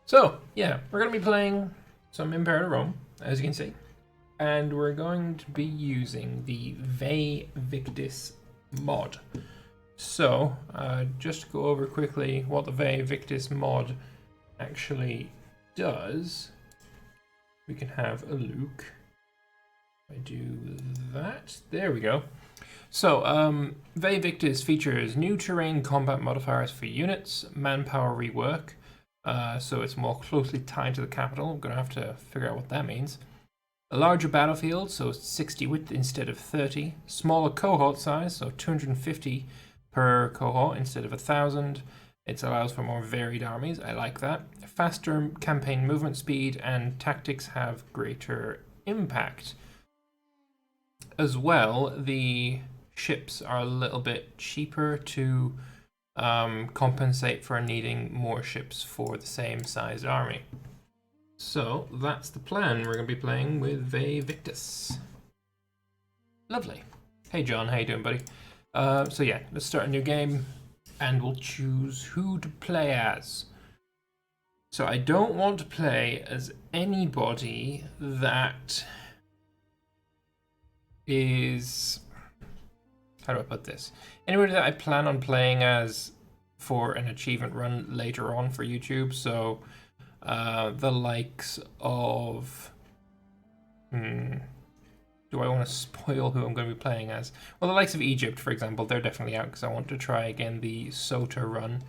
So, yeah, we're going to be playing some Imperator Rome, as you can see. And we're going to be using the Vae Victis mod. So, just to go over quickly what the Vae Victis mod actually does, we can have a look. I do that. There we go. So, Vae Victis features new terrain combat modifiers for units, manpower rework, so it's more closely tied to the capital. I'm going to have to figure out what that means. A larger battlefield, so 60 width instead of 30. Smaller cohort size, so 250 per cohort instead of 1,000. It allows for more varied armies. I like that. Faster campaign movement speed and tactics have greater impact. As well, the ships are a little bit cheaper to compensate for needing more ships for the same sized army. So that's the plan. We're going to be playing with Vae Victis. Lovely. Hey John, how you doing, buddy? So yeah, let's start a new game and we'll choose who to play as. So I don't want to play as anybody that is... How do I put this? Anybody that I plan on playing as for an achievement run later on for YouTube. So the likes of... Do I want to spoil who I'm going to be playing as? Well, the likes of Egypt, for example, they're definitely out because I want to try again the Sota run.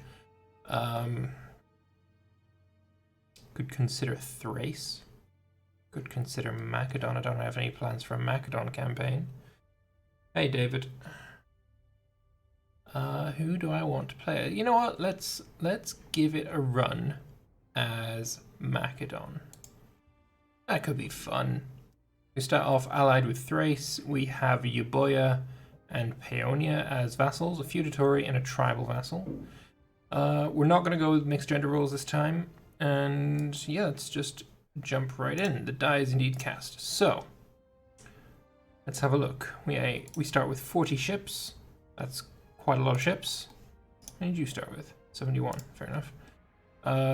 Could consider Thrace. Could consider Macedon. I don't have any plans for a Macedon campaign. Hey, David. Who do I want to play? You know what? Let's give it a run as Macedon. That could be fun. We start off allied with Thrace. We have Euboea and Paeonia as vassals, a feudatory and a tribal vassal. We're not going to go with mixed gender roles this time. And yeah, let's just jump right in. The die is indeed cast. So, let's have a look. We start with 40 ships. That's quite a lot of ships. What did you start with? 71, fair enough.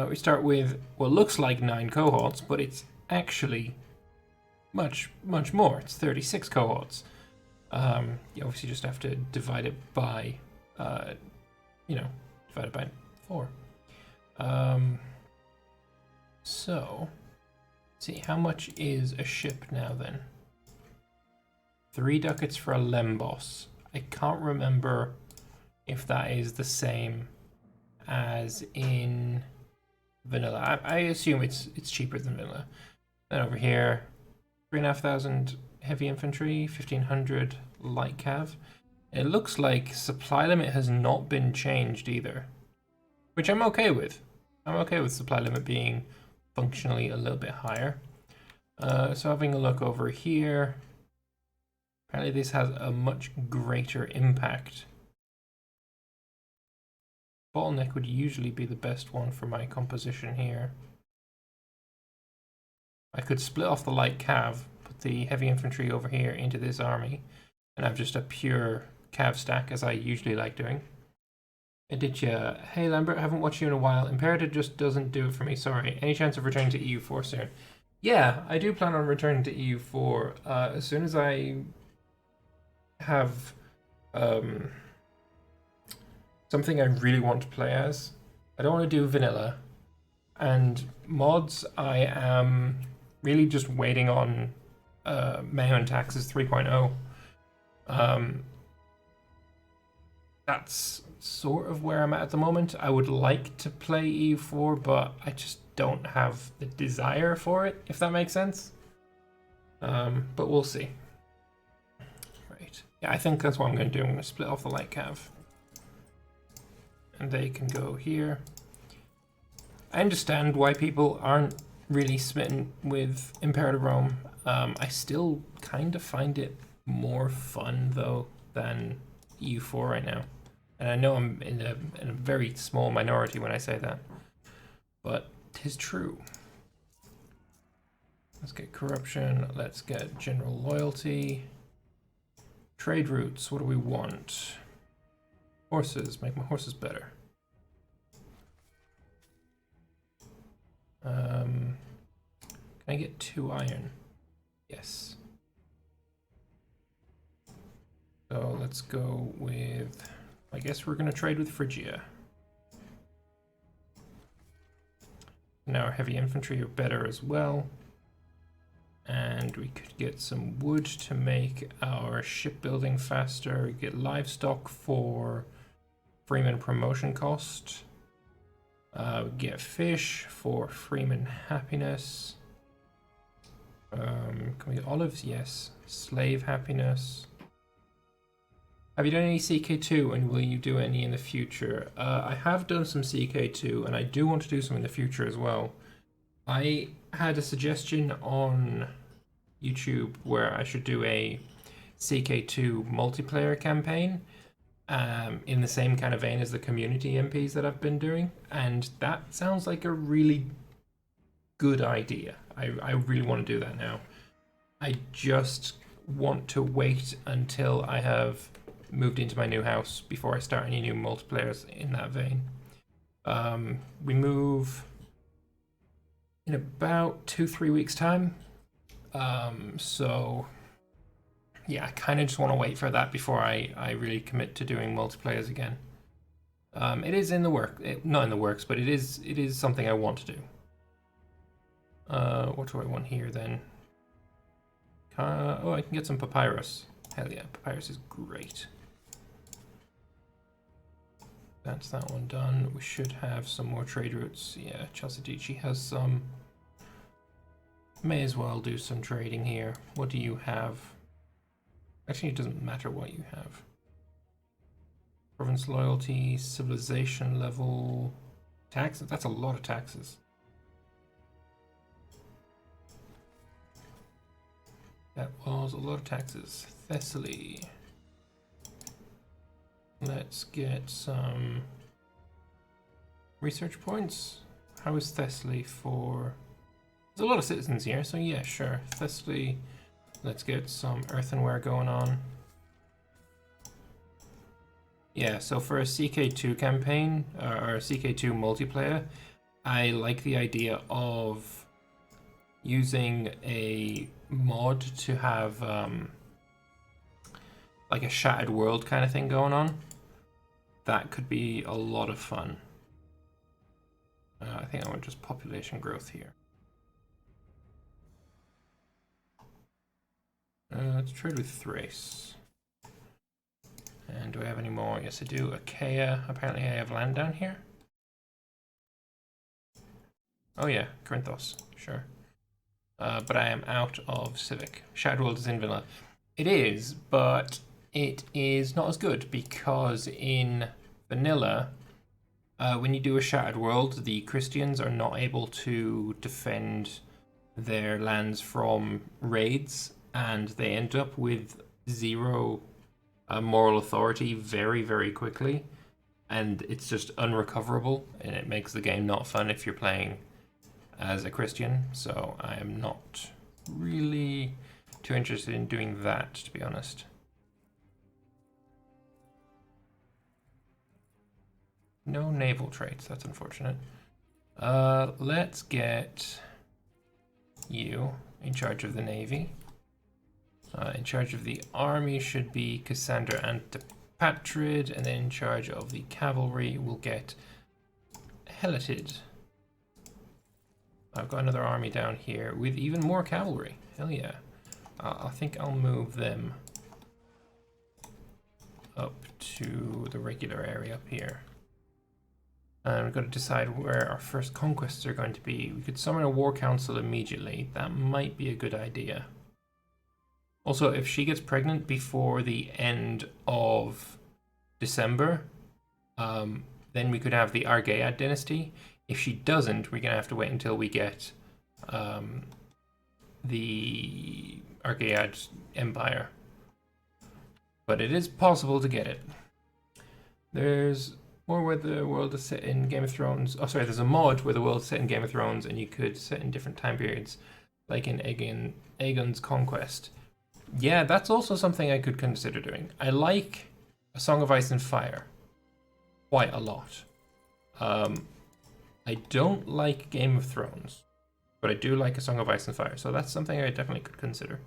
We start with what looks like 9 cohorts, but it's actually much more. It's 36 cohorts. You obviously just have to divide it by, divide it by 4. So, let's see, how much is a ship now then? 3 ducats for a Lembos. I can't remember if that is the same as in vanilla. I assume it's cheaper than vanilla. Then over here, 3,500 heavy infantry, 1,500 light cav. It looks like supply limit has not been changed either, which I'm okay with. I'm okay with supply limit being functionally a little bit higher. So having a look over here, apparently this has a much greater impact. Bottleneck would usually be the best one for my composition here. I could split off the light cav, put the heavy infantry over here into this army, and have just a pure cav stack as I usually like doing. Aditya, hey Lambert, haven't watched you in a while. Imperator just doesn't do it for me, sorry. Any chance of returning to EU4 soon? Yeah, I do plan on returning to EU4 as soon as I have something I really want to play as. I don't want to do vanilla. And mods, I am really just waiting on Mayhem Taxes 3.0. That's sort of where I'm at the moment. I would like to play EU4, but I just don't have the desire for it, if that makes sense. But we'll see. Right. Yeah, I think that's what I'm going to do. I'm going to split off the light cav. And they can go here. I understand why people aren't really smitten with Imperator Rome. I still kind of find it more fun, though, than EU4 right now. And I know I'm in a very small minority when I say that. But 'tis true. Let's get corruption. Let's get general loyalty. Trade routes. What do we want? Horses. Make my horses better. Can I get 2 iron? Yes. So let's go with, I guess we're gonna trade with Phrygia. Now our heavy infantry are better as well. And we could get some wood to make our shipbuilding faster. We get livestock for freeman promotion cost. We get fish for freeman happiness. Can we get olives? Yes. Slave happiness. Have you done any CK2 and will you do any in the future? I have done some CK2 and I do want to do some in the future as well. I had a suggestion on YouTube where I should do a CK2 multiplayer campaign in the same kind of vein as the community MPs that I've been doing, and that sounds like a really good idea. I really want to do that now. I just want to wait until I have moved into my new house before I start any new multiplayers in that vein. We move in about 2-3 weeks time. So yeah, I kind of just want to wait for that before I really commit to doing multiplayers again. It is in the not in the works, but it is something I want to do. What do I want here then? Oh, I can get some papyrus. Hell yeah, papyrus is great. That's that one done. We should have some more trade routes. Yeah, Chalcidice has some. May as well do some trading here. What do you have? Actually, it doesn't matter what you have. Province loyalty, civilization level, taxes. That's a lot of taxes. That was a lot of taxes. Thessaly. Let's get some research points. How is Thessaly for... There's a lot of citizens here, so yeah, sure. Thessaly, let's get some earthenware going on. Yeah, so for a CK2 campaign, or a CK2 multiplayer, I like the idea of using a mod to have like a shattered world kind of thing going on. That could be a lot of fun. I think I want just population growth here. Let's trade with Thrace. And do I have any more? Yes, I do. Achaia. Apparently I have land down here. Oh yeah, Corinthos. Sure. But I am out of Civic. Shattered World is in vanilla. It is, but it is not as good because in vanilla, when you do a Shattered World, the Christians are not able to defend their lands from raids, and they end up with 0 moral authority very, very quickly, and it's just unrecoverable, and it makes the game not fun if you're playing as a Christian, so I am not really too interested in doing that, to be honest. No naval traits, that's unfortunate. Let's get you in charge of the Navy. In charge of the army should be Cassandra Antipatrid, and then in charge of the cavalry we'll get Helatid. I've got another army down here with even more cavalry. Hell yeah. I think I'll move them up to the regular area up here. And we've got to decide where our first conquests are going to be. We could summon a war council immediately. That might be a good idea. Also, if she gets pregnant before the end of December, then we could have the Argead dynasty. If she doesn't, we're going to have to wait until we get the Argead Empire. But it is possible to get it. There's more where the world is set in Game of Thrones. Oh, sorry, there's a mod where the world is set in Game of Thrones and you could set in different time periods, like in Aegon's Conquest. Yeah, that's also something I could consider doing. I like A Song of Ice and Fire quite a lot. I don't like Game of Thrones, but I do like A Song of Ice and Fire, so that's something I definitely could consider.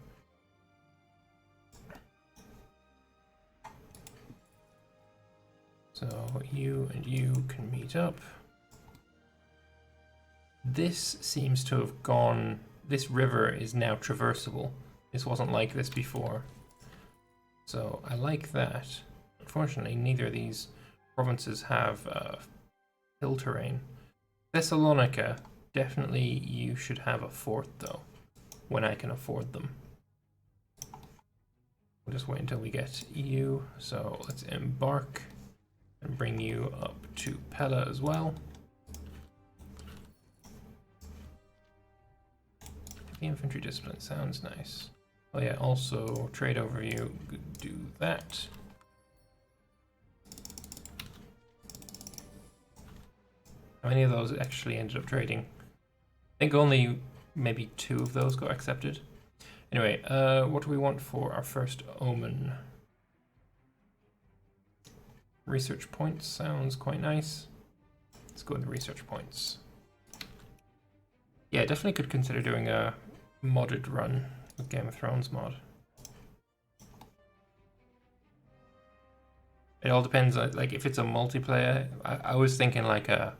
So you and you can meet up. This seems to have gone... This river is now traversable. This wasn't like this before. So I like that. Unfortunately, neither of these provinces have hill terrain. Thessalonica, definitely you should have a fort though, when I can afford them. We'll just wait until we get you. So let's embark and bring you up to Pella as well. The infantry discipline sounds nice. Oh yeah, also trade overview, do that. How many of those actually ended up trading? I think only maybe 2 of those got accepted. Anyway, what do we want for our first omen? Research points sounds quite nice. Let's go with the research points. Yeah, definitely could consider doing a modded run with Game of Thrones mod. It all depends, like if it's a multiplayer, I was thinking like a,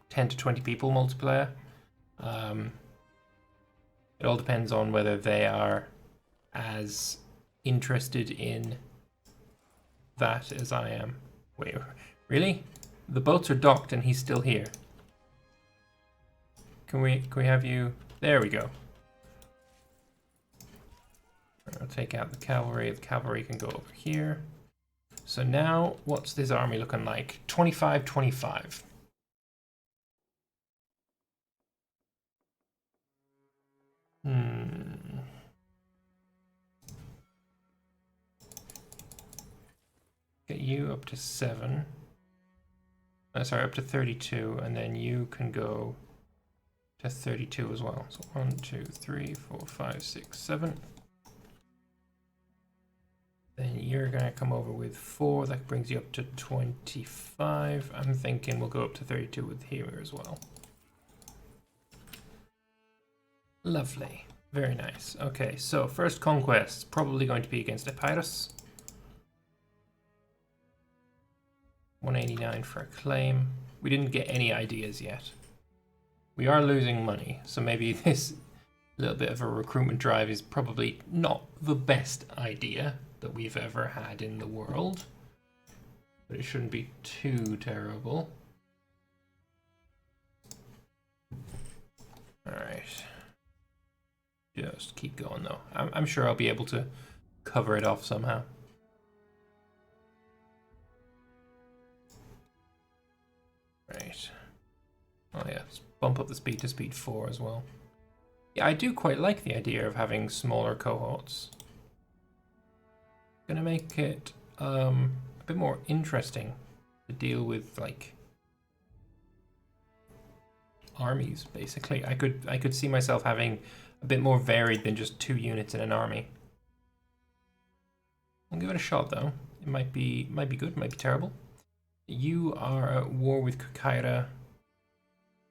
10 to 20 people multiplayer. It all depends on whether they are as interested in that as I am. Wait, really? The boats are docked and he's still here. Can we have you? There we go. I'll take out the cavalry. The cavalry can go over here. So now, what's this army looking like? 25-25. Get you up to 7. Sorry, up to 32, and then you can go to 32 as well. So 1, 2, 3, 4, 5, 6, 7. Then you're gonna come over with 4. That brings you up to 25. I'm thinking we'll go up to 32 with here as well. Lovely. Very nice. Okay, so first conquest, probably going to be against Epirus. 189 for a claim. We didn't get any ideas yet. We are losing money, so maybe this little bit of a recruitment drive is probably not the best idea that we've ever had in the world. But it shouldn't be too terrible. Alright. Just keep going though. I'm sure I'll be able to cover it off somehow. Right. Oh yeah, let's bump up the speed to speed 4 as well. Yeah, I do quite like the idea of having smaller cohorts. Gonna make it a bit more interesting to deal with, like, armies basically. I could see myself having a bit more varied than just 2 units in an army. I'll give it a shot though. It might be good, might be terrible. You are at war with Kukaira.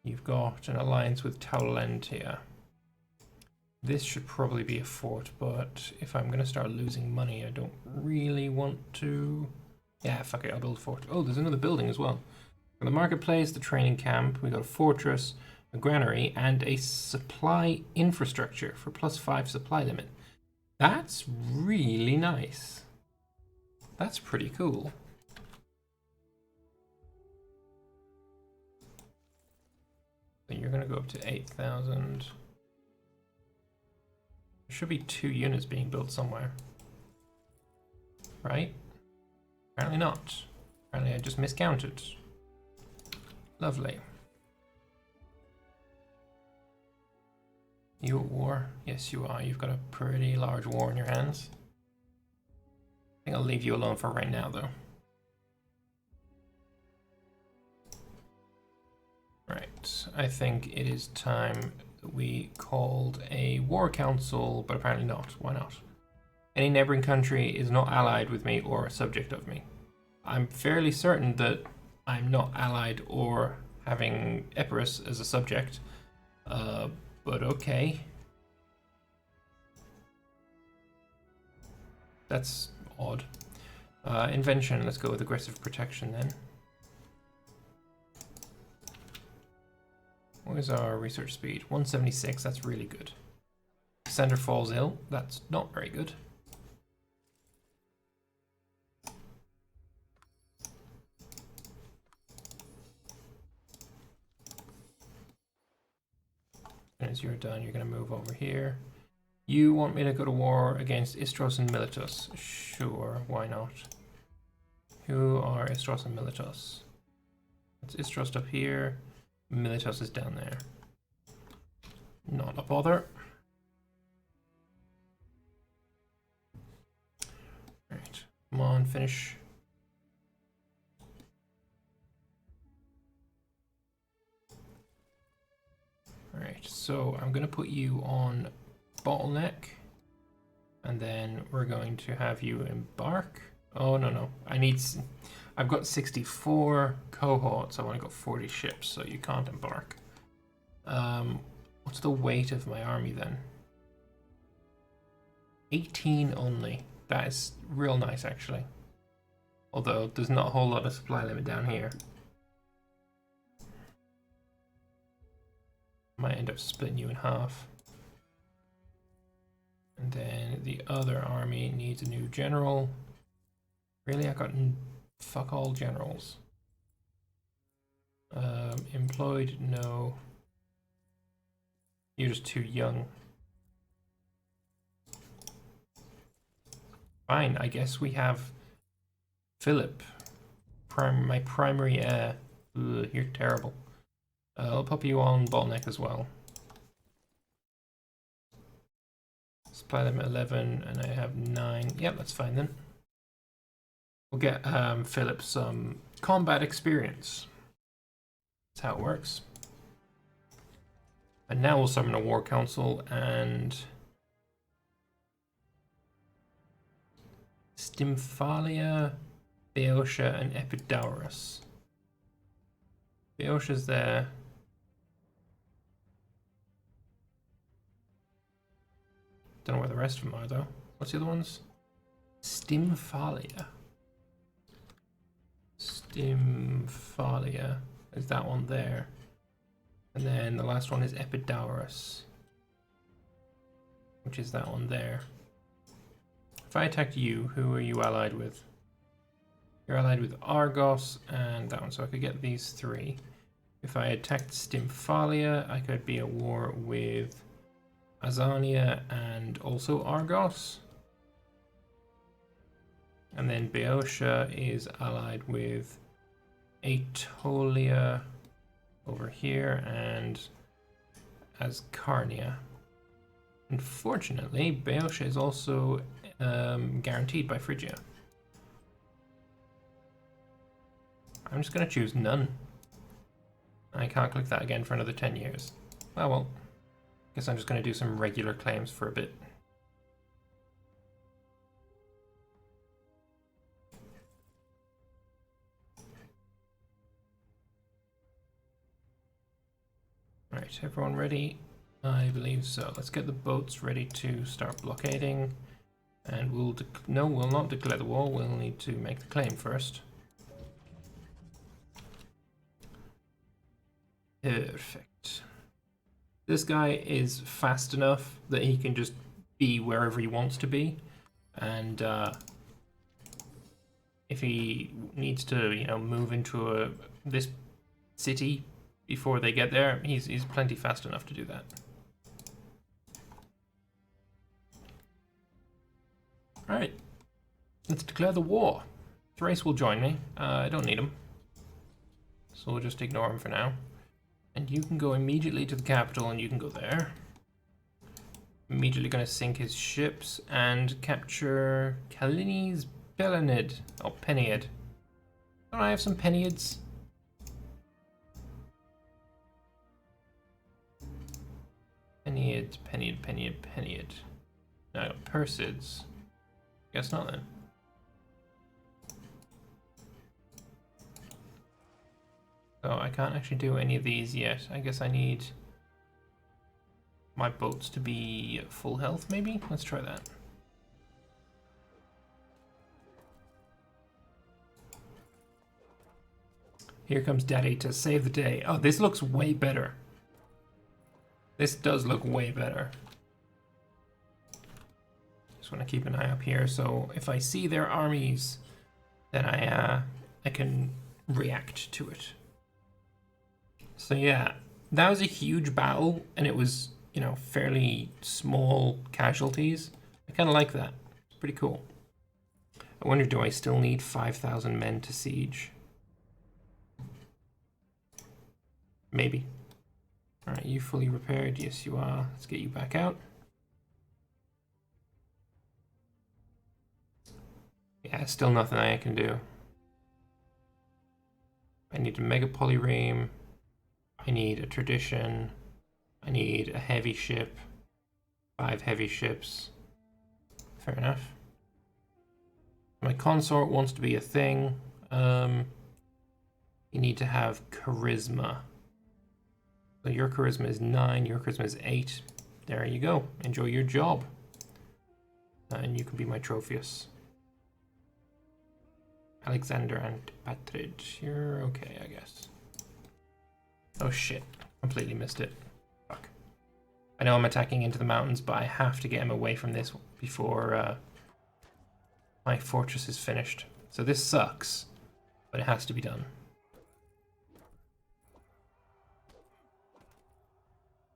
You've got an alliance with Taulentia. This should probably be a fort, but if I'm going to start losing money, I don't really want to... Yeah, fuck it, I'll build a fort. Oh, there's another building as well. For the marketplace, the training camp, we got a fortress, a granary, and a supply infrastructure for +5 supply limit. That's really nice. That's pretty cool. So you're going to go up to 8,000. There should be 2 units being built somewhere. Right? Apparently not. Apparently I just miscounted. Lovely. You at war? Yes, you are. You've got a pretty large war in your hands. I think I'll leave you alone for right now, though. Right. I think it is time that we called a war council, but apparently not. Why not? Any neighboring country is not allied with me or a subject of me. I'm fairly certain that I'm not allied or having Epirus as a subject. But okay. That's odd. Invention, let's go with aggressive protection then. What is our research speed? 176, that's really good. Center falls ill, that's not very good. As you're done, you're going to move over here. You want me to go to war against Istros and Miletus? Sure, why not? Who are Istros and Miletus? It's Istros up here. Miletus is down there. Not a bother. Alright, come on, finish. Alright, so I'm going to put you on bottleneck. And then we're going to have you embark. Oh, no. I've got 64 cohorts. I've only got 40 ships, so you can't embark. What's the weight of my army then? 18 only. That is real nice, actually. Although there's not a whole lot of supply limit down here. Might end up splitting you in half. And then the other army needs a new general. Really? I got fuck all generals. Employed? No. You're just too young. Fine, I guess we have Philip. My primary heir. Ugh, you're terrible. I'll pop you on bottleneck as well. Supply them at 11 and I have 9. Yep, that's fine then. We'll get Philip some combat experience. That's how it works. And now we'll summon a war council and Stymphalia, Boeotia, and Epidaurus. Boeotia's there. Don't know where the rest of them are though. What's the other ones? Stymphalia. Stymphalia is that one there. And then the last one is Epidaurus, which is that one there. If I attacked you, who are you allied with? You're allied with Argos and that one, so I could get these three. If I attacked Stymphalia, I could be at war with Azania and also Argos. And then Boeotia is allied with Aetolia over here and Ascarnia. Unfortunately, Boeotia is also guaranteed by Phrygia. I'm just going to choose none. I can't click that again for another 10 years. Oh well. Guess I'm just going to do some regular claims for a bit. Right, everyone ready? I believe so. Let's get the boats ready to start blockading. And we'll not declare the war. We'll need to make the claim first. Perfect. This guy is fast enough that he can just be wherever he wants to be. And if he needs to, move into this city before they get there, he's plenty fast enough to do that. Alright, let's declare the war. Thrace will join me. I don't need him, so we'll just ignore him for now. And you can go immediately to the capital and you can go there. Immediately going to sink his ships and capture Kalini's Belenid. Oh, Peneid. Don't I have some Peneids? Peneid. No, I got Persids. Guess not then. So I can't actually do any of these yet. I guess I need my boats to be full health, maybe? Let's try that. Here comes Daddy to save the day. Oh, this looks way better. This does look way better. Just want to keep an eye up here, so if I see their armies, then I can react to it. So yeah, that was a huge battle, and it was, you know, fairly small casualties. I kind of like that. It's pretty cool. I wonder, do I still need 5,000 men to siege? Maybe. Alright, you fully repaired? Yes, you are. Let's get you back out. Yeah, still nothing I can do. I need a mega polyreme. I need a tradition. I need a heavy ship. 5 heavy ships. Fair enough. My consort wants to be a thing. You need to have charisma. So your charisma is 9, your charisma is 8. There you go. Enjoy your job. And you can be my Trophius. Alexander and Patridge. You're okay, I guess. Oh shit. Completely missed it. Fuck. I know I'm attacking into the mountains, but I have to get him away from this before my fortress is finished. So this sucks, but it has to be done.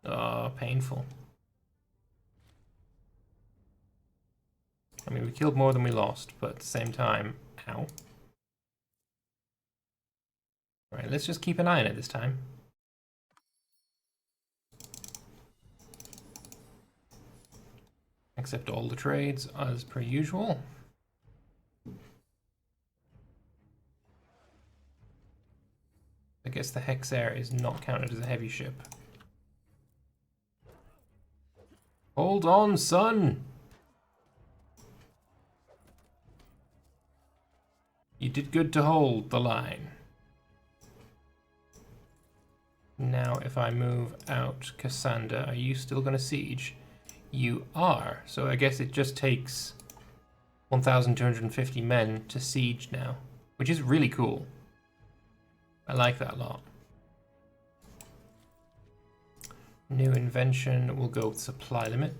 Oh, painful. I mean, we killed more than we lost, but at the same time, ow. Alright, let's just keep an eye on it this time. Accept all the trades as per usual. I guess the Hexair is not counted as a heavy ship. Hold on, son! You did good to hold the line. Now, if I move out Cassandra, are you still going to siege? You are. So I guess it just takes 1,250 men to siege now, which is really cool. I like that a lot. New invention, we'll go with supply limit.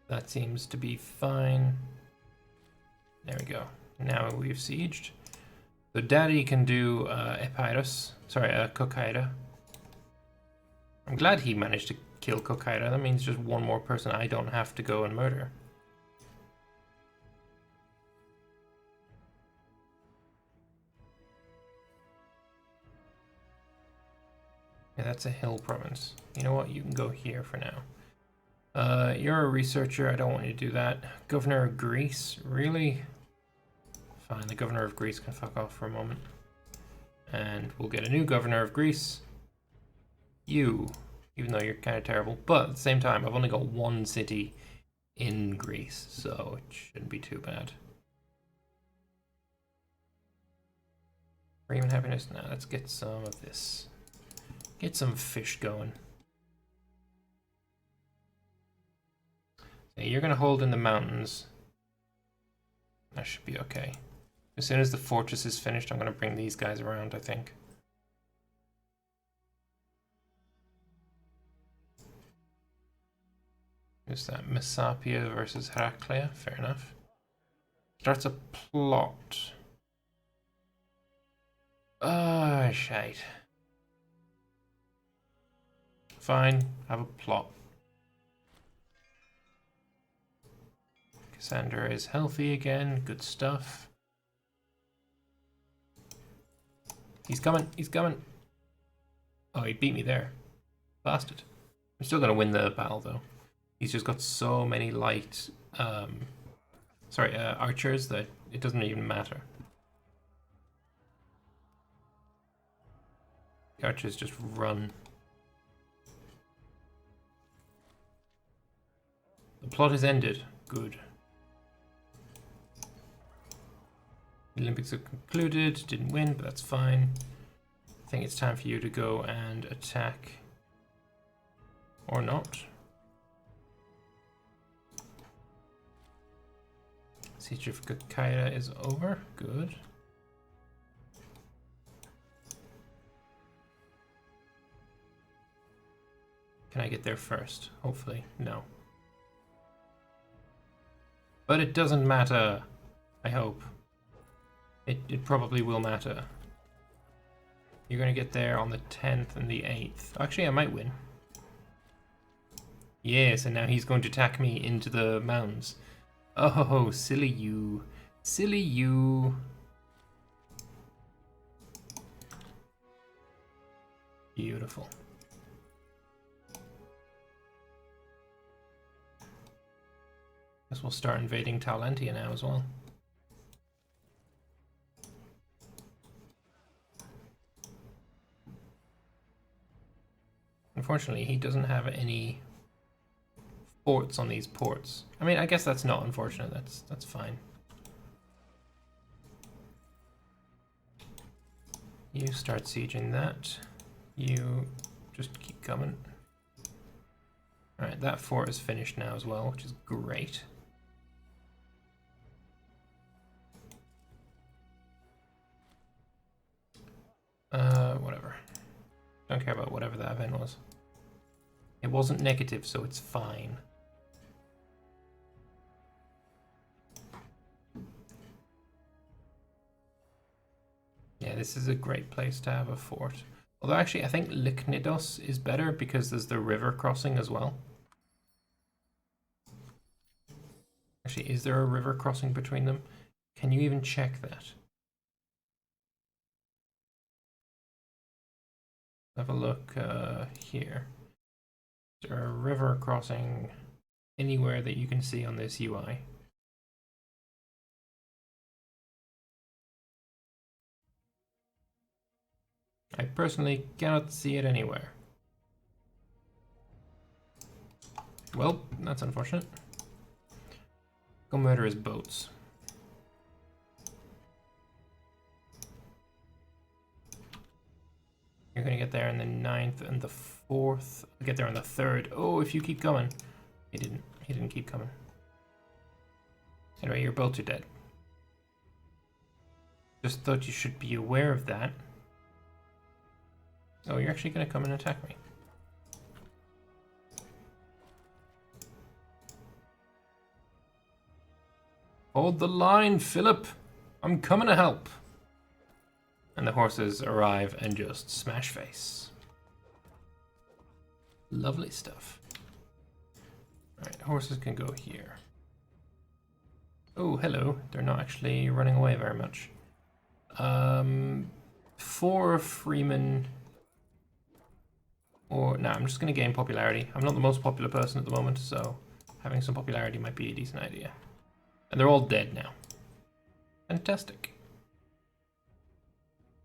That seems to be fine. There we go. Now we've sieged. So Daddy can do Cohort. I'm glad he managed to kill Cohort. That means just one more person I don't have to go and murder. Yeah, that's a hill province. You know what? You can go here for now. You're a researcher. I don't want you to do that. Governor of Greece? Really? Fine, the governor of Greece can fuck off for a moment. And we'll get a new governor of Greece. You, even though you're kind of terrible. But at the same time, I've only got one city in Greece, so it shouldn't be too bad. Freeman happiness? Now let's get some of this. Get some fish going. So you're going to hold in the mountains. That should be okay. As soon as the fortress is finished, I'm going to bring these guys around, I think. Is that Messapia versus Heraclea? Fair enough. Starts a plot. Ah, shite. Fine, have a plot. Cassandra is healthy again, good stuff. He's coming, he's coming. Oh, he beat me there. Bastard. I'm still gonna win the battle though. He's just got so many light, archers that it doesn't even matter. The archers just run. The plot is ended. Good. The Olympics have concluded, didn't win, but that's fine. I think it's time for you to go and attack. Or not. Siege of Kaira is over. Good. Can I get there first? Hopefully. No. But it doesn't matter. I hope. It probably will matter. You're going to get there on the 10th and the 8th. Actually, I might win. Yes, and now he's going to attack me into the mountains. Oh, silly you. Silly you. Beautiful. Guess we'll start invading Taulantia now as well. Unfortunately, he doesn't have any forts on these ports. I mean, I guess that's not unfortunate. That's fine. You start sieging that. You just keep coming. Alright, that fort is finished now as well, which is great. Whatever. Don't care about whatever that event was. It wasn't negative, so it's fine. Yeah, this is a great place to have a fort. Although actually, I think Lycnidos is better because there's the river crossing as well. Actually, is there a river crossing between them? Can you even check that? Have a look here. Is there a river crossing anywhere that you can see on this UI? I personally cannot see it anywhere. Well, that's unfortunate. Go murder his boats. You're gonna get there on the 9th and the 4th. I'll get there on the 3rd. Oh, if you keep coming. He didn't. He didn't keep coming. Anyway, your boats are dead. Just thought you should be aware of that. Oh, you're actually gonna come and attack me. Hold the line, Philip. I'm coming to help. And the horses arrive and just smash face. Lovely stuff. Alright, horses can go here. Oh, hello. They're not actually running away very much. 4 Freeman. Or, nah, I'm just going to gain popularity. I'm not the most popular person at the moment, so having some popularity might be a decent idea. And they're all dead now. Fantastic.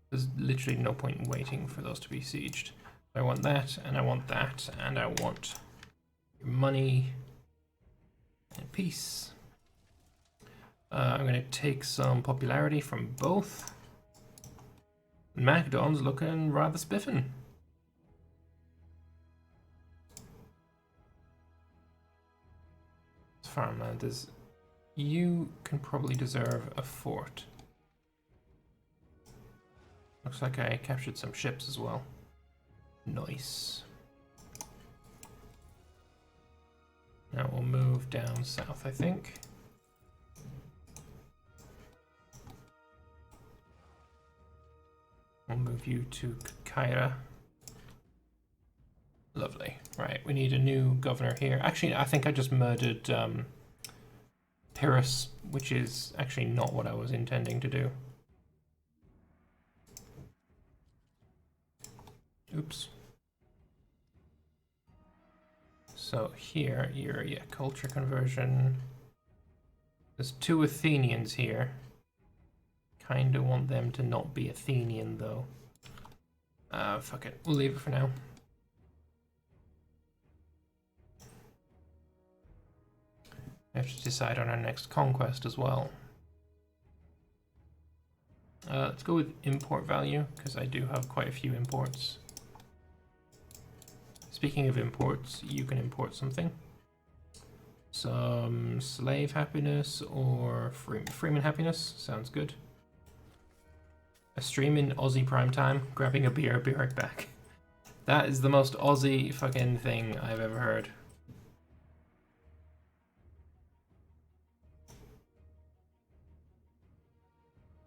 There's literally no point in waiting for those to be sieged. I want that, and I want that, and I want your money and peace. I'm going to take some popularity from both. Macedon's looking rather spiffin'. Farmland is... You can probably deserve a fort. Looks like I captured some ships as well. Nice. Now we'll move down south, I think. We'll move you to Kaira. Lovely. Right, we need a new governor here. Actually, I think I just murdered Pyrrhus, which is actually not what I was intending to do. Oops. So here, yeah, culture conversion. There's 2 Athenians here. Kinda want them to not be Athenian though. Fuck it, we'll leave it for now. We have to decide on our next conquest as well. Let's go with import value, because I do have quite a few imports. Speaking of imports, you can import something. Some slave happiness or freeman happiness. Sounds good. A stream in Aussie prime time, grabbing a beer, be right back. That is the most Aussie fucking thing I've ever heard.